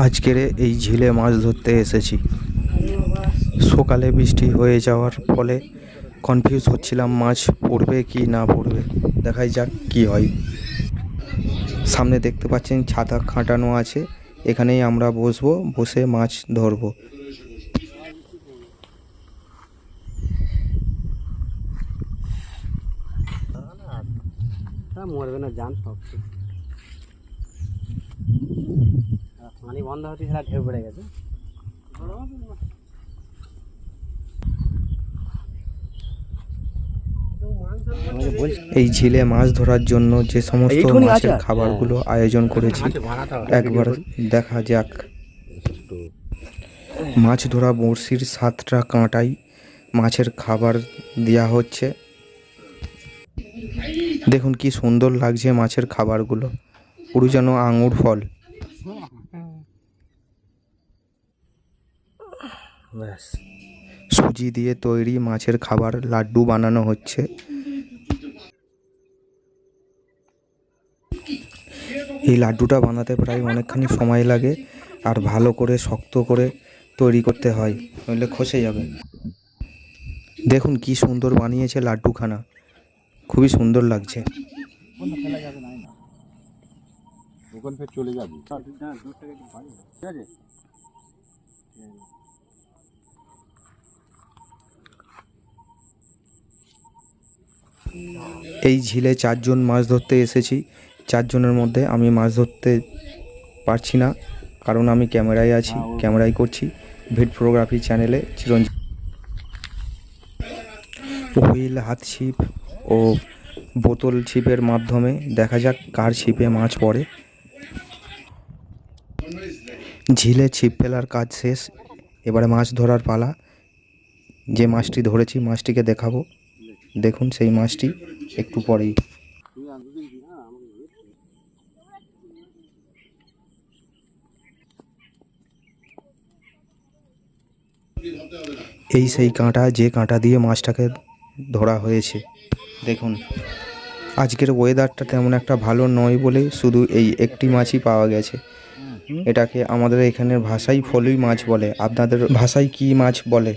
আজকের এই ঝিলে মাছ ধরতে এসেছি। সকালে বৃষ্টি হয়ে যাওয়ার ফলে কনফিউজ হচ্ছিলাম মাছ পড়বে কি না পড়বে, দেখাই যাক কি হয়। সামনে দেখতে পাচ্ছেন ছাতা খাটানো আছে, এখানেই আমরা বসবো, বসে মাছ ধরবো। মরবে না, জান সব পানি বন্ধ হতে সেটা ঢেউ পড়ে গেছে। এই ঝিলে মাছ ধরার জন্য যে সমস্ত মাছের খাবারগুলো আয়োজন করেছি একবার দেখা যাক। মাছ ধরা বড়শির 7টা কাঁটায় মাছের খাবার দেওয়া হচ্ছে। দেখুন কি সুন্দর লাগছে মাছের খাবারগুলো, পুরো যেন আঙুর ফল। সুজি দিয়ে তৈরি মাছের খাবার লাড্ডু বানানো হচ্ছে। এই লাড্ডুটা বানাতে প্রায় অনেকখানি সময় লাগে, আর ভালো করে শক্ত করে তৈরি করতে হয়, নইলে খসে যাবে। দেখুন কি সুন্দর বানিয়েছে লাড্ডুখানা, খুবই সুন্দর লাগছে। এই ঝিলে 4 জন মাছ ধরতে এসেছি। 4 জনের মধ্যে আমি মাছ ধরতে পারছি না, কারণ আমি ক্যামেরায় আছি, ক্যামেরায় করছি ভিডিওগ্রাফি চ্যানেলে চিরঞ্জীব। হুইল, হাত ছিপ ও বোতল ছিপের মাধ্যমে দেখা যাক কার ছিপে মাছ পড়ে। ঝিলে ছিপ ফেলার কাজ শেষ, এবারে মাছ ধরার পালা। যে মাছটি ধরেছি মাছটিকে দেখাবো, দেখুন সেই মাছটি একটু পরেই। এই সেই কাঁটা, যে কাঁটা দিয়ে মাছটাকে ধরা হয়েছে। দেখুন আজকের ওয়েদারটা তেমন একটা ভালো নয় বলে শুধু এই একটি মাছই পাওয়া গেছে। এটাকে আমাদের এখানের ভাষায় ফলুই মাছ বলে, আপনাদের ভাষায় কি মাছ বলে?